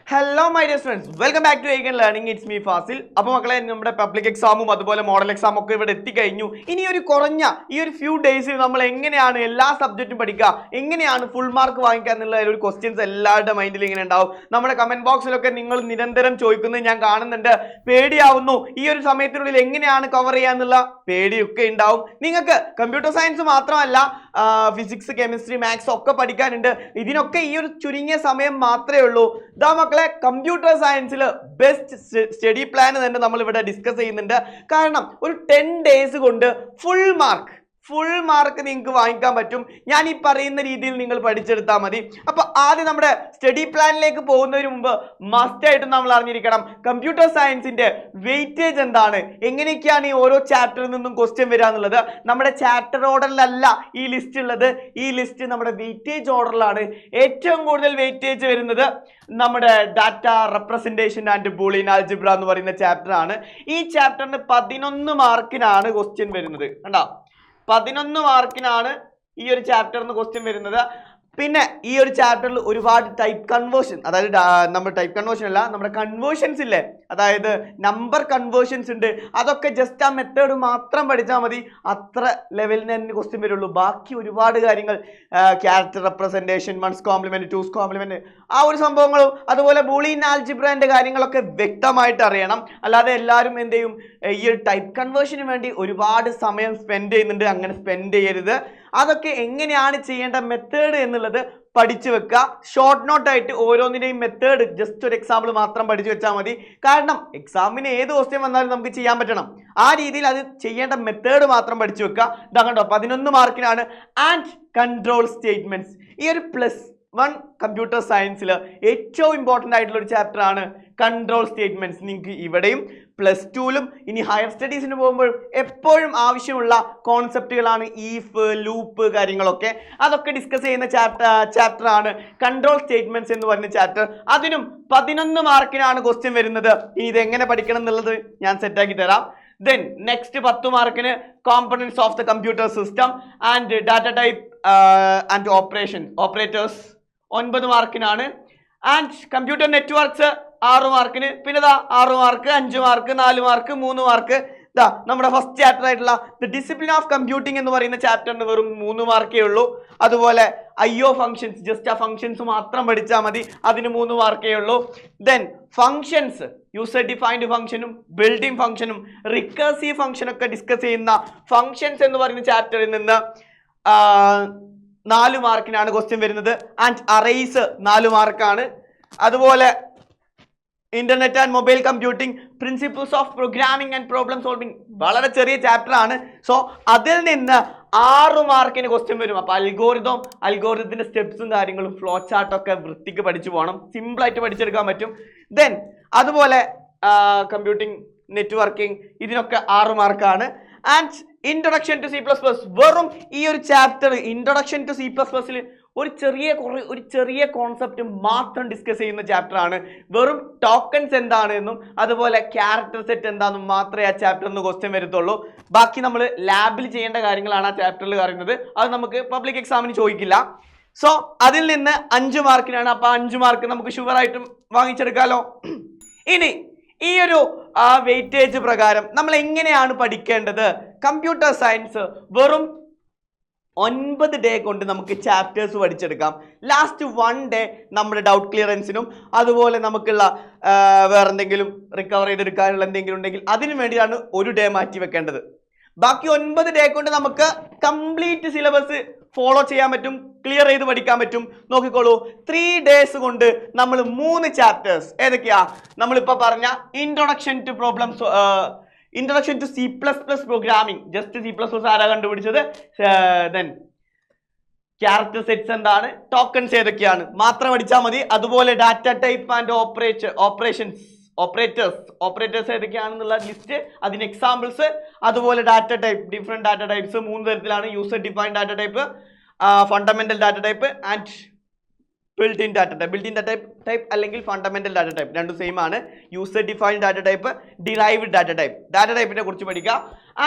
Hello my dear friends, welcome back to again learning. It's me Fazil. അപ്പോൾ മക്കളെ, നമ്മുടെ public എക്സാമും അതുപോലെ മോഡൽ എക്സാമും ഒക്കെ ഇവിടെ എത്തിക്കഴിഞ്ഞു. ഇനി ഒരു കുറഞ്ഞ ഈ ഒരു ഫ്യൂ ഡേയ്സിൽ നമ്മൾ എങ്ങനെയാണ് എല്ലാ സബ്ജക്റ്റും പഠിക്കുക, എങ്ങനെയാണ് ഫുൾ മാർക്ക് വാങ്ങിക്കുക എന്നുള്ള ഒരു ക്വസ്റ്റ്യൻസ് എല്ലാവരുടെ മൈൻഡിൽ ഇങ്ങനെ ഉണ്ടാവും. നമ്മുടെ കമന്റ് ബോക്സിലൊക്കെ നിങ്ങൾ നിരന്തരം ചോദിക്കുന്നത് ഞാൻ കാണുന്നുണ്ട്. പേടിയാവുന്നു, ഈ ഒരു സമയത്തിനുള്ളിൽ എങ്ങനെയാണ് കവർ ചെയ്യുക എന്നുള്ള പേടിയൊക്കെ ഉണ്ടാവും. നിങ്ങൾക്ക് കമ്പ്യൂട്ടർ സയൻസ് മാത്രമല്ല, ഫിസിക്സ്, കെമിസ്ട്രി, മാത്സ് ഒക്കെ പഠിക്കാനുണ്ട്. ഇതിനൊക്കെ ഈ ഒരു ചുരുങ്ങിയ സമയം മാത്രമേ ഉള്ളൂ. ഇതാ മക്കളെ, കമ്പ്യൂട്ടർ സയൻസിൽ ബെസ്റ്റ് സ്റ്റഡി പ്ലാൻ തന്നെ നമ്മൾ ഇവിടെ ഡിസ്കസ് ചെയ്യുന്നുണ്ട്. കാരണം ഒരു 10 days കൊണ്ട് ഫുൾ മാർക്ക് നിങ്ങൾക്ക് വാങ്ങിക്കാൻ പറ്റും. ഞാൻ ഈ പറയുന്ന രീതിയിൽ നിങ്ങൾ പഠിച്ചെടുത്താൽ മതി. അപ്പൊ ആദ്യം നമ്മുടെ സ്റ്റഡി പ്ലാനിലേക്ക് പോകുന്നതിന് മുമ്പ് മസ്റ്റ് ആയിട്ടും നമ്മൾ അറിഞ്ഞിരിക്കണം കമ്പ്യൂട്ടർ സയൻസിന്റെ വെയിറ്റേജ് എന്താണ്, എങ്ങനെയൊക്കെയാണ് ഈ ഓരോ ചാപ്റ്ററിൽ നിന്നും ക്വസ്റ്റ്യൻ വരിക എന്നുള്ളത്. നമ്മുടെ ചാപ്റ്റർ ഓർഡറിലല്ല ഈ ലിസ്റ്റ് ഉള്ളത്. ഈ ലിസ്റ്റ് നമ്മുടെ വെയിറ്റേജ് ഓർഡറിലാണ്. ഏറ്റവും കൂടുതൽ വെയിറ്റേജ് വരുന്നത് നമ്മുടെ data representation and Boolean algebra എന്ന് പറയുന്ന ചാപ്റ്റർ ആണ്. ഈ ചാപ്റ്ററിന് 11 മാർക്കിനാണ് ക്വസ്റ്റ്യൻ വരുന്നത്. കണ്ടോ, 11 മാർക്കിനാണ് ഈ ഒരു ചാപ്റ്ററിന് ക്വസ്റ്റ്യൻ വരുന്നത്. പിന്നെ ഈ ഒരു ചാപ്റ്ററിൽ ഒരുപാട് ടൈപ്പ് കൺവേർഷൻ, അതായത് നമ്മുടെ ടൈപ്പ് കൺവേർഷൻ അല്ല, നമ്മുടെ കൺവേർഷൻസ് ഇല്ലേ, അതായത് നമ്പർ കൺവേർഷൻസ് ഉണ്ട്. അതൊക്കെ ജസ്റ്റ് ആ മെത്തേഡ് മാത്രം പഠിച്ചാൽ മതി. അത്ര ലെവലിന് തന്നെ ക്വസ്റ്റ്യൻ വരുള്ളൂ. ബാക്കി ഒരുപാട് കാര്യങ്ങൾ, character representation, one's complement, two's complement, ആ ഒരു സംഭവങ്ങളും അതുപോലെ ബൂളിയൻ ആൽജിബ്രന്റെ കാര്യങ്ങളൊക്കെ വ്യക്തമായിട്ട് അറിയണം. അല്ലാതെ എല്ലാവരും എന്ത് ചെയ്യും, ഈ ഒരു ടൈപ്പ് കൺവേർഷന് വേണ്ടി ഒരുപാട് സമയം സ്പെൻഡ് ചെയ്യുന്നുണ്ട്. അങ്ങനെ സ്പെൻഡ് ചെയ്യരുത്. അതൊക്കെ എങ്ങനെയാണ് ചെയ്യേണ്ട മെത്തേഡ് എന്നുള്ളത് പഠിച്ചു വെക്കുക. ഷോർട്ട് നോട്ട് ആയിട്ട് ഓരോന്നിൻ്റെയും മെത്തേഡ് ജസ്റ്റ് ഒരു എക്സാമ്പിൾ മാത്രം പഠിച്ചു വെച്ചാൽ മതി. കാരണം എക്സാമിന് ഏത് ക്വസ്റ്റ്യൻ വന്നാലും നമുക്ക് ചെയ്യാൻ പറ്റണം. ആ രീതിയിൽ അത് ചെയ്യേണ്ട മെത്തേഡ് മാത്രം പഠിച്ചു വെക്കുക. ഇതാ കണ്ടോ, 11 മാർക്കിനാണ്. And control statements. ഈ ഒരു +1 കമ്പ്യൂട്ടർ സയൻസിൽ ഏറ്റവും ഇമ്പോർട്ടൻ്റ് ആയിട്ടുള്ള ഒരു ചാപ്റ്റർ ആണ് കൺട്രോൾ സ്റ്റേറ്റ്മെന്റ്സ്. നിങ്ങൾക്ക് ഇവിടെയും +2ലും ഇനി ഹയർ സ്റ്റഡീസിന് പോകുമ്പോഴും എപ്പോഴും ആവശ്യമുള്ള കോൺസെപ്റ്റുകളാണ് ഈഫ്, ലൂപ്പ് കാര്യങ്ങളൊക്കെ. അതൊക്കെ ഡിസ്കസ് ചെയ്യുന്ന ചാപ്റ്റർ ആണ് കൺട്രോൾ സ്റ്റേറ്റ്മെന്റ്സ് എന്ന് പറയുന്ന ചാപ്റ്റർ. അതിനും 11 മാർക്കിനാണ് ക്വസ്റ്റ്യൻ വരുന്നത്. ഇനി ഇത് എങ്ങനെ പഠിക്കണം എന്നുള്ളത് ഞാൻ സെറ്റാക്കി തരാം. ദെൻ നെക്സ്റ്റ് 10 മാർക്കിന് components of the computer system and data type and operators 9 മാർക്കിനാണ്. ആൻഡ് കമ്പ്യൂട്ടർ നെറ്റ്വർക്ക്സ് 6 മാർക്കിന്. പിന്നെ 6 മാർക്ക്, 5 മാർക്ക്, 4 മാർക്ക്, 3 മാർക്ക്. നമ്മുടെ ഫസ്റ്റ് ചാപ്റ്റർ ആയിട്ടുള്ള ദ ഡിസിപ്ലിൻ ഓഫ് കമ്പ്യൂട്ടിംഗ് എന്ന് പറയുന്ന ചാപ്റ്ററിന് വെറും 3 മാർക്കേ ഉള്ളൂ. അതുപോലെ IO ഫങ്ഷൻസ്, ജസ്റ്റ് ആ ഫങ്ഷൻസ് മാത്രം പഠിച്ചാൽ മതി, അതിന് 3 മാർക്കേ ഉള്ളൂ. ദെൻ ഫങ്ഷൻസ്, യൂസർ ഡിഫൈൻഡ് ഫംഗ്ഷനും ബിൽഡിംഗ് ഫംഗ്ഷനും റിക്കർസീവ് ഫംഗ്ഷൻ ഒക്കെ ഡിസ്കസ് ചെയ്യുന്ന ഫങ്ഷൻസ് എന്ന് പറയുന്ന ചാപ്റ്ററിൽ നിന്ന് 4 മാർക്കിനാണ് ക്വസ്റ്റ്യൻ വരുന്നത്. ആൻഡ് അറേസ് 4 മാർക്കാണ്. അതുപോലെ internet and mobile computing, principles of programming and problem solving, വളരെ ചെറിയ ചാപ്റ്റർ ആണ്. സോ അതിൽ നിന്ന് 6 മാർക്കിന് ക്വസ്റ്റ്യൻ വരും. അപ്പൊ അൽഗോരിതത്തിന്റെ സ്റ്റെപ്സും കാര്യങ്ങളും ഫ്ലോ ചാർട്ടൊക്കെ വൃത്തിക്ക് പഠിച്ചു പോകണം. സിമ്പിൾ ആയിട്ട് പഠിച്ചെടുക്കാൻ പറ്റും. ദെൻ അതുപോലെ കമ്പ്യൂട്ടിംഗ്, നെറ്റ്വർക്കിംഗ്, ഇതിനൊക്കെ 6 മാർക്കാണ്. ആൻഡ് ഇൻട്രൊഡക്ഷൻ ടു C++, വെറും ഈ ഒരു ചാപ്റ്റർ ഇൻട്രൊഡക്ഷൻ ടു C++ൽ ഒരു ചെറിയ കോൺസെപ്റ്റ് മാത്രം ഡിസ്കസ് ചെയ്യുന്ന ചാപ്റ്റർ ആണ്. വെറും ടോക്കൺസ് എന്താണെന്നും അതുപോലെ ക്യാരക്ടർ സെറ്റ് എന്താണെന്നും മാത്രമേ ആ ചാപ്റ്ററിൽ നിന്ന് ക്വസ്റ്റ്യൻ വരത്തുള്ളൂ. ബാക്കി നമ്മൾ ലാബിൽ ചെയ്യേണ്ട കാര്യങ്ങളാണ് ആ ചാപ്റ്ററിൽ പറയുന്നത്. അത് നമുക്ക് പബ്ലിക് എക്സാമിന് ചോദിക്കില്ല. സോ അതിൽ നിന്ന് 5 മാർക്കിനാണ്. അപ്പൊ 5 മാർക്ക് നമുക്ക് ഷുവർ ആയിട്ടും വാങ്ങിച്ചെടുക്കാലോ. ഇനി ഈ ഒരു വെയിറ്റേജ് പ്രകാരം നമ്മൾ എങ്ങനെയാണ് പഠിക്കേണ്ടത്? കമ്പ്യൂട്ടർ സയൻസ് വെറും 9 ഡേ കൊണ്ട് നമുക്ക് ചാപ്റ്റേഴ്സ് പഠിച്ചെടുക്കാം. ലാസ്റ്റ് 1 ഡേ നമ്മുടെ ഡൗട്ട് ക്ലിയറൻസിനും അതുപോലെ നമുക്കുള്ള വേറെന്തെങ്കിലും റിക്കവർ ചെയ്തെടുക്കാനുള്ള എന്തെങ്കിലും ഉണ്ടെങ്കിൽ അതിനു വേണ്ടിയാണ് 1 ഡേ മാറ്റി വെക്കേണ്ടത്. ബാക്കി 9 ഡേ കൊണ്ട് നമുക്ക് കംപ്ലീറ്റ് സിലബസ് ഫോളോ ചെയ്യാൻ പറ്റും, ക്ലിയർ ചെയ്ത് പഠിക്കാൻ പറ്റും. നോക്കിക്കോളൂ, 3 ഡേയ്സ് കൊണ്ട് നമ്മൾ 3 ചാപ്റ്റേഴ്സ് ഏതൊക്കെയാ? നമ്മളിപ്പോ പറഞ്ഞ introduction to C++ programming, just C++ ആരാ കണ്ടുപിടിച്ചത്? ദെൻ ക്യാരക്ടർ സെറ്റ്സ് എന്താണ്, ടോക്കൺസ് ഏതൊക്കെയാണ് മാത്രം പഠിച്ചാൽ മതി. അതുപോലെ ഡാറ്റ ടൈപ്പ് ആൻഡ് ഓപ്പറേറ്റേഴ്സ് ഏതൊക്കെയാണെന്നുള്ള ലിസ്റ്റ്, അതിന് എക്സാമ്പിൾസ്, അതുപോലെ data type, different data types 3 തരത്തിലാണ്. User defined data type, fundamental data type and built in data type അല്ലെങ്കിൽ ഫണ്ടമെന്റൽ ഡാറ്റ ടൈപ്പ് രണ്ടും സെയിം ആണ്. User defined data type, derived data ടൈപ്പിനെ കുറിച്ച് പഠിക്കുക.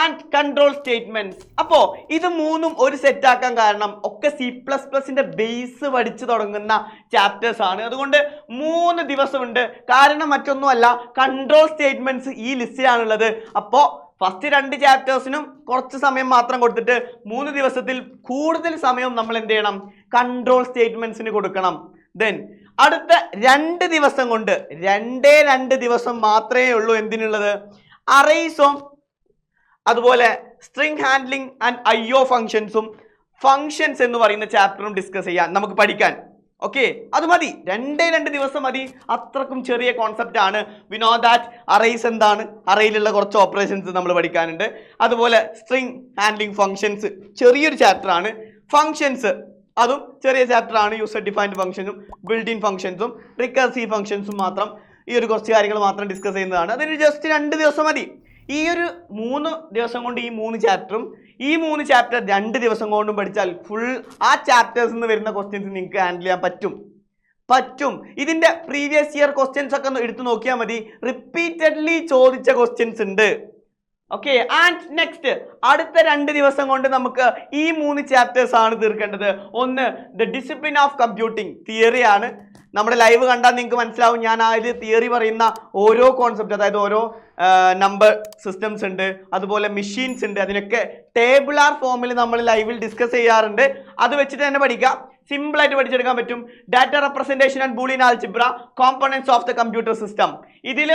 And control statements. അപ്പോൾ ഇത് മൂന്നും ഒരു സെറ്റ് ആക്കാൻ കാരണം ഒക്കെ C++ന്റെ ബേസ് പഠിച്ചു തുടങ്ങുന്ന ചാപ്റ്റേഴ്സ് ആണ്. അതുകൊണ്ട് 3 ദിവസമുണ്ട്. കാരണം മറ്റൊന്നുമല്ല, കൺട്രോൾ സ്റ്റേറ്റ്മെന്റ്സ് ഈ ലിസ്റ്റിലാണുള്ളത്. അപ്പോൾ ഫസ്റ്റ് 2 ചാപ്റ്റേഴ്സിനും കുറച്ച് സമയം മാത്രം കൊടുത്തിട്ട് 3 ദിവസത്തിൽ കൂടുതൽ സമയം നമ്മൾ എന്ത് ചെയ്യണം? കൺട്രോൾ സ്റ്റേറ്റ്മെന്റ്സിന് കൊടുക്കണം. ദെൻ അടുത്ത 2 ദിവസം കൊണ്ട് 2 ദിവസം മാത്രമേ ഉള്ളൂ എന്തിനുള്ളത്? അറേസും അതുപോലെ string handling and IO functions എന്ന് പറയുന്ന ചാപ്റ്ററും ഡിസ്കസ് ചെയ്യാൻ നമുക്ക് പഠിക്കാൻ. ഓക്കെ, അത് മതി. 2 ദിവസം മതി. അത്രക്കും ചെറിയ കോൺസെപ്റ്റ് ആണ്. വി നോ ദാറ്റ് അറേസ് എന്താണ്, അറേയിലുള്ള കുറച്ച് ഓപ്പറേഷൻസ് നമ്മൾ പഠിക്കാനുണ്ട്. അതുപോലെ സ്ട്രിംഗ് ഹാൻഡ്ലിംഗ് ഫങ്ഷൻസ് ചെറിയൊരു ചാപ്റ്റർ ആണ്. ഫങ്ഷൻസ് അതും ചെറിയ ചാപ്റ്റർ ആണ്. യൂസർ ഡിഫൈൻഡ് ഫംഗ്ഷനും ബിൽറ്റ് ഇൻ ഫംഗ്ഷൻസും റിക്കർസീവ് ഫംഗ്ഷൻസും മാത്രം ഈ ഒരു കുറച്ച് കാര്യങ്ങൾ മാത്രം ഡിസ്കസ് ചെയ്യുന്നതാണ്. അതിന് ജസ്റ്റ് 2 ദിവസം മതി. ഈ ഒരു 3 ദിവസം കൊണ്ട് ഈ 3 ചാപ്റ്ററും ഈ 3 ചാപ്റ്റർ 2 ദിവസം കൊണ്ടും പഠിച്ചാൽ ഫുൾ ആ ചാപ്റ്റേഴ്സിൽ നിന്ന് വരുന്ന ക്വസ്റ്റ്യൻസ് നിങ്ങൾക്ക് ഹാൻഡിൽ ചെയ്യാൻ പറ്റും. ഇതിന്റെ പ്രീവിയസ് ഇയർ ക്വസ്റ്റ്യൻസ് ഒക്കെ ഒന്ന് എടുത്തു നോക്കിയാൽ മതി. റിപ്പീറ്റഡ്ലി ചോദിച്ച ക്വസ്റ്റ്യൻസ് ഉണ്ട്. ഓക്കെ, ആൻഡ് നെക്സ്റ്റ് അടുത്ത 2 ദിവസം കൊണ്ട് നമുക്ക് ഈ 3 ചാപ്റ്റേഴ്സ് ആണ് തീർക്കേണ്ടത്. ഒന്ന് the discipline of computing, theory ആണ്. നമ്മുടെ ലൈവ് കണ്ടാൽ നിങ്ങൾക്ക് മനസ്സിലാവും ഞാൻ ആ ഒരു തിയറി പറയുന്ന ഓരോ കോൺസെപ്റ്റ്, അതായത് ഓരോ നമ്പർ സിസ്റ്റംസ് ഉണ്ട്, അതുപോലെ മെഷീൻസ് ഉണ്ട്, അതിനൊക്കെ ടേബിളാർ ഫോമിൽ നമ്മൾ ലൈവിൽ ഡിസ്കസ് ചെയ്യാറുണ്ട്. അത് വെച്ചിട്ട് തന്നെ പഠിക്കാം. സിമ്പിൾ ആയിട്ട് പഠിച്ചെടുക്കാൻ പറ്റും. Data representation and Boolean algebra, components of the computer system. ഇതിൽ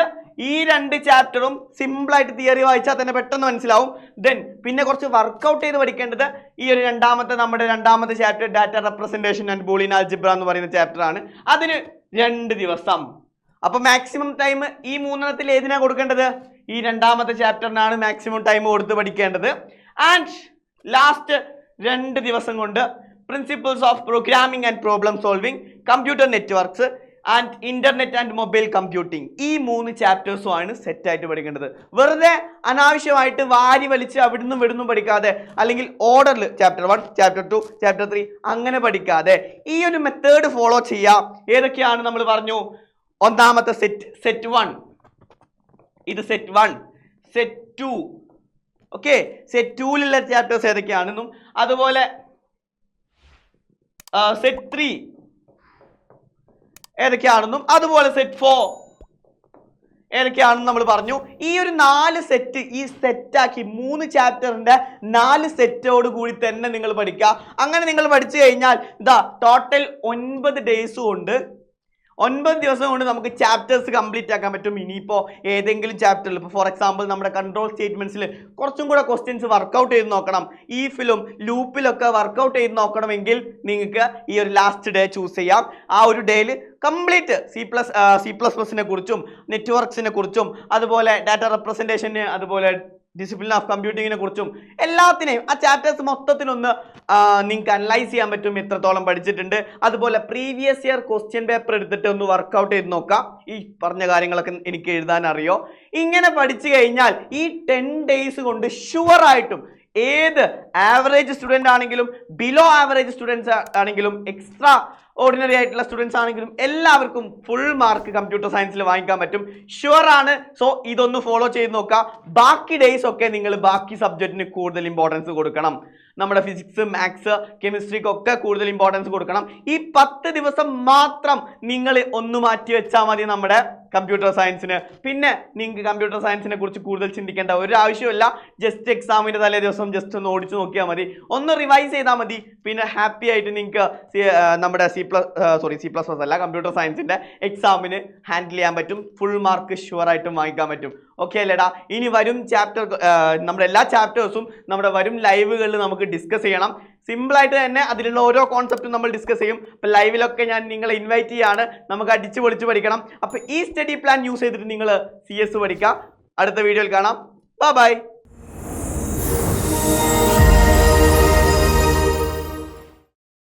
ഈ 2 ചാപ്റ്ററും സിമ്പിൾ ആയിട്ട് തിയറി വായിച്ചാൽ തന്നെ പെട്ടെന്ന് മനസ്സിലാവും. ദെൻ പിന്നെ കുറച്ച് വർക്കൗട്ട് ചെയ്ത് പഠിക്കേണ്ടത് ഈ ഒരു നമ്മുടെ രണ്ടാമത്തെ chapter data representation and Boolean algebra എന്ന് പറയുന്ന ചാപ്റ്റർ ആണ്. അതിന് 2 ദിവസം. അപ്പൊ മാക്സിമം ടൈം ഈ 3 ഏതിനാ കൊടുക്കേണ്ടത്? ഈ 2ാമത്തെ ചാപ്റ്ററിനാണ് മാക്സിമം ടൈം കൊടുത്ത് പഠിക്കേണ്ടത്. ആൻഡ് ലാസ്റ്റ് 2 ദിവസം കൊണ്ട് principles of programming and problem solving, computer networks and internet and mobile computing, ഈ 3 ചാപ്റ്റേഴ്സും ആണ് സെറ്റ് ആയിട്ട് പഠിക്കേണ്ടത്. വെറുതെ അനാവശ്യമായിട്ട് വാരി വലിച്ച് അവിടുന്ന് ഇവിടുന്നും പഠിക്കാതെ, അല്ലെങ്കിൽ ഓർഡറിൽ ചാപ്റ്റർ 1, ചാപ്റ്റർ 2, ചാപ്റ്റർ 3 അങ്ങനെ പഠിക്കാതെ ഈ ഒരു മെത്തേഡ് ഫോളോ ചെയ്യാം. ഏതൊക്കെയാണ് നമ്മൾ പറഞ്ഞു? ഒന്നാമത്തെ സെറ്റ് 1, ഇത് സെറ്റ് 1, സെറ്റ് 2. ഓക്കെ, സെറ്റ് 2ലുള്ള ചാപ്റ്റേഴ്സ് ഏതൊക്കെയാണെന്നും, അതുപോലെ സെറ്റ് 3 ഏതൊക്കെയാണെന്നും, അതുപോലെ സെറ്റ് 4 ഏതൊക്കെയാണെന്ന് നമ്മൾ പറഞ്ഞു. ഈ ഒരു 4 സെറ്റ് ഈ സെറ്റാക്കി 3 ചാപ്റ്ററിന്റെ 4 സെറ്റോട് കൂടി തന്നെ നിങ്ങൾ പഠിക്കുക. അങ്ങനെ നിങ്ങൾ പഠിച്ചു കഴിഞ്ഞാൽ ഇതാ ടോട്ടൽ 9 ഡേയ്സ് കൊണ്ട് 9 ദിവസം കൊണ്ട് നമുക്ക് ചാപ്റ്റേഴ്സ് കംപ്ലീറ്റ് ആക്കാൻ പറ്റും. ഇനിയിപ്പോൾ ഏതെങ്കിലും ചാപ്റ്ററിൽ, ഇപ്പോൾ ഫോർ എക്സാമ്പിൾ നമ്മുടെ കൺട്രോൾ സ്റ്റേറ്റ്മെന്റ്സിൽ കുറച്ചും കൂടെ ക്വസ്റ്റ്യൻസ് വർക്കൗട്ട് ചെയ്ത് നോക്കണം, ഈഫിലും ലൂപ്പിലൊക്കെ വർക്കൗട്ട് ചെയ്ത് നോക്കണമെങ്കിൽ നിങ്ങൾക്ക് ഈ ഒരു ലാസ്റ്റ് ഡേ ചൂസ് ചെയ്യാം. ആ ഒരു ഡേയിൽ കംപ്ലീറ്റ് C++നെ കുറിച്ചും നെറ്റ്വർക്ക്സിനെ കുറിച്ചും അതുപോലെ ഡാറ്റ റെപ്രസെന്റേഷന്, അതുപോലെ ഡിസിപ്ലിൻ ഓഫ് കമ്പ്യൂട്ടിങ്ങിനെ കുറിച്ചും എല്ലാത്തിനെയും ആ ചാപ്റ്റേഴ്സ് മൊത്തത്തിലൊന്ന് നിങ്ങൾക്ക് അനലൈസ് ചെയ്യാൻ പറ്റും എത്രത്തോളം പഠിച്ചിട്ടുണ്ട്. അതുപോലെ പ്രീവിയസ് ഇയർ ക്വസ്റ്റ്യൻ പേപ്പർ എടുത്തിട്ട് ഒന്ന് വർക്കൗട്ട് ചെയ്ത് നോക്കാം. ഈ പറഞ്ഞ കാര്യങ്ങളൊക്കെ എനിക്ക് എഴുതാൻ അറിയോ? ഇങ്ങനെ പഠിച്ചു കഴിഞ്ഞാൽ ഈ 10 ഡേയ്സ് കൊണ്ട് ഷുവറായിട്ടും ഏത് ആവറേജ് സ്റ്റുഡൻ്റ് ആണെങ്കിലും ബിലോ ആവറേജ് സ്റ്റുഡൻസ് ആണെങ്കിലും എക്സ്ട്രാ ഓർഡിനറി ആയിട്ടുള്ള സ്റ്റുഡൻസ് ആണെങ്കിലും എല്ലാവർക്കും ഫുൾ മാർക്ക് കമ്പ്യൂട്ടർ സയൻസിൽ വാങ്ങിക്കാൻ പറ്റും. ഷുവർ ആണ്. സോ ഇതൊന്ന് ഫോളോ ചെയ്ത് നോക്കുക. ബാക്കി ഡേയ്സ് ഒക്കെ നിങ്ങൾ ബാക്കി സബ്ജക്റ്റിന് കൂടുതൽ ഇമ്പോർട്ടൻസ് കൊടുക്കണം. നമ്മുടെ ഫിസിക്സ്, മാത്സ്, കെമിസ്ട്രിക്കൊക്കെ കൂടുതൽ ഇമ്പോർട്ടൻസ് കൊടുക്കണം. ഈ 10 ദിവസം മാത്രം നിങ്ങൾ ഒന്ന് മാറ്റി വെച്ചാൽ മതി നമ്മുടെ കമ്പ്യൂട്ടർ സയൻസിന്. പിന്നെ നിങ്ങൾക്ക് കമ്പ്യൂട്ടർ സയൻസിനെ കുറിച്ച് കൂടുതൽ ചിന്തിക്കേണ്ട ഒരു ആവശ്യമില്ല. ജസ്റ്റ് എക്സാമിൻ്റെ തലേ ദിവസം ജസ്റ്റ് ഒന്ന് ഓടിച്ചു നോക്കിയാൽ മതി, ഒന്ന് റിവൈസ് ചെയ്താൽ മതി. പിന്നെ ഹാപ്പി ആയിട്ട് നിങ്ങൾക്ക് നമ്മുടെ C++ അല്ല, കമ്പ്യൂട്ടർ സയൻസിൻ്റെ എക്സാമിന് ഹാൻഡിൽ ചെയ്യാൻ പറ്റും. ഫുൾ മാർക്ക് ഷുവറായിട്ടും വാങ്ങിക്കാൻ പറ്റും. ഓക്കെ അല്ലേടാ? ഇനി വരും ചാപ്റ്റർ, നമ്മുടെ എല്ലാ ചാപ്റ്റേഴ്സും നമ്മുടെ വരും ലൈവുകളിൽ നമുക്ക് ഡിസ്കസ് ചെയ്യണം. സിമ്പിളായിട്ട് തന്നെ അതിലുള്ള ഓരോ കോൺസെപ്റ്റും നമ്മൾ ഡിസ്കസ് ചെയ്യും. അപ്പോൾ ലൈവിലൊക്കെ ഞാൻ നിങ്ങളെ ഇൻവൈറ്റ് ചെയ്യാണ്. നമുക്ക് അടിച്ച് പൊളിച്ച് പഠിക്കണം. അപ്പോൾ ഈ സ്റ്റഡി പ്ലാൻ യൂസ് ചെയ്തിട്ട് നിങ്ങൾ CS പഠിക്കാം. അടുത്ത വീഡിയോയിൽ കാണാം. ബൈ.